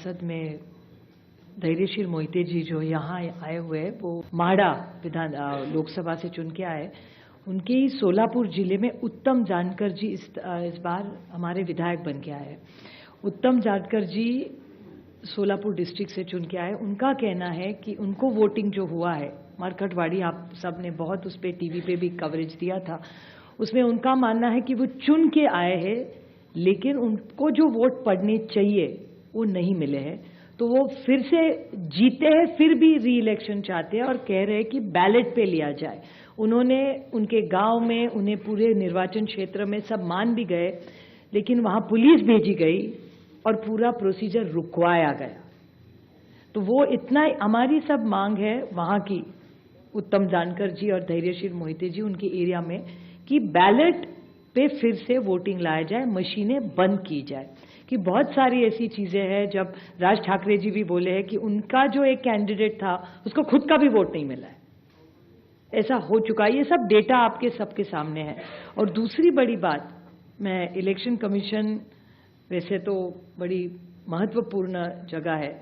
सांसद में धैर्यशील मोहिते जी जो यहाँ आए हुए हैं, वो माड़ा विधान लोकसभा से चुन के आए। उनके ही सोलापुर जिले में उत्तम जानकर जी इस बार हमारे विधायक बन के आए। उत्तम जानकर जी सोलापुर डिस्ट्रिक्ट से चुन के आए। उनका कहना है कि उनको वोटिंग जो हुआ है, मरकटवाड़ी आप सब ने बहुत उस पर टीवी पे भी कवरेज दिया था, उसमें उनका मानना है कि वो चुन के आए हैं लेकिन उनको जो वोट पड़ने चाहिए वो नहीं मिले हैं, तो वो फिर से जीते हैं, फिर भी री इलेक्शन चाहते हैं और कह रहे हैं कि बैलेट पे लिया जाए। उन्होंने उनके गांव में उन्हें पूरे निर्वाचन क्षेत्र में सब मान भी गए, लेकिन वहां पुलिस भेजी गई और पूरा प्रोसीजर रुकवाया गया। तो वो इतना हमारी सब मांग है वहां की, उत्तम जानकर जी और धैर्यशील मोहिते जी उनके एरिया में, कि बैलेट पे फिर से वोटिंग लाया जाए, मशीनें बंद की जाए। कि बहुत सारी ऐसी चीजें हैं, जब राज ठाकरे जी भी बोले हैं कि उनका जो एक कैंडिडेट था उसको खुद का भी वोट नहीं मिला है, ऐसा हो चुका है। ये सब डेटा आपके सबके सामने है। और दूसरी बड़ी बात, मैं इलेक्शन कमीशन वैसे तो बड़ी महत्वपूर्ण जगह है,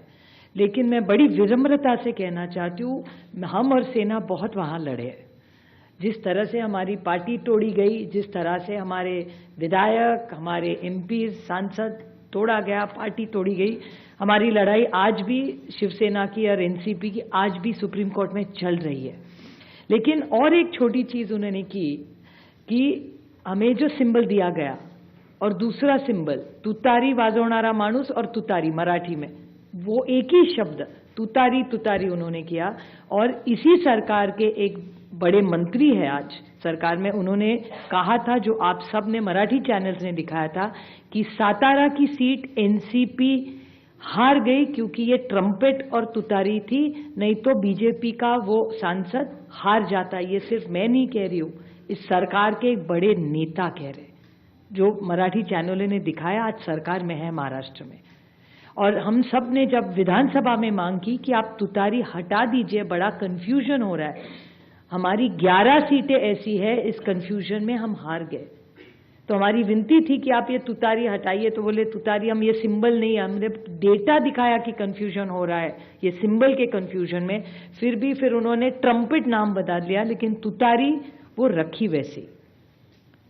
लेकिन मैं बड़ी विनम्रता से कहना चाहती हूँ, हम और सेना बहुत वहां लड़े। जिस तरह से हमारी पार्टी तोड़ी गई, जिस तरह से हमारे विधायक, हमारे एमपी, सांसद तोड़ा गया, पार्टी तोड़ी गई, हमारी लड़ाई आज भी शिवसेना की और एनसीपी की आज भी सुप्रीम कोर्ट में चल रही है। लेकिन और एक छोटी चीज उन्होंने की कि हमें जो सिंबल दिया गया और दूसरा सिंबल तुतारी वाजवणारा माणूस और तुतारी मराठी में, वो एक ही शब्द तुतारी तुतारी उन्होंने किया। और इसी सरकार के एक बड़े मंत्री है आज सरकार में, उन्होंने कहा था, जो आप सब ने मराठी चैनल्स ने दिखाया था, कि सातारा की सीट एनसीपी हार गई क्योंकि ये ट्रम्पेट और तुतारी थी, नहीं तो बीजेपी का वो सांसद हार जाता। ये सिर्फ मैं नहीं कह रही हूं, इस सरकार के एक बड़े नेता कह रहे, जो मराठी चैनलों ने दिखाया, आज सरकार में है महाराष्ट्र में। और हम सब ने जब विधानसभा में मांग की कि आप तुतारी हटा दीजिए, बड़ा कंफ्यूजन हो रहा है, हमारी 11 सीटें ऐसी है, इस कंफ्यूजन में हम हार गए। तो हमारी विनती थी कि आप ये तुतारी हटाइए, तो बोले तुतारी हम ये सिंबल नहीं, हमने डेटा दिखाया कि कंफ्यूजन हो रहा है ये सिंबल के कंफ्यूजन में। फिर उन्होंने ट्रम्पेट नाम बता दिया, लेकिन तुतारी वो रखी वैसी,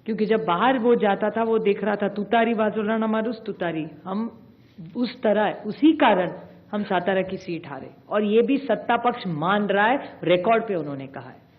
क्योंकि जब बाहर वो जाता था वो देख रहा था तुतारी वाजवणारा माणूस तुतारी, हम उस तरह, उसी कारण हम सातारा की सीट हारे। और ये भी सत्ता पक्ष मान रहा है, रिकॉर्ड पे उन्होंने कहा है।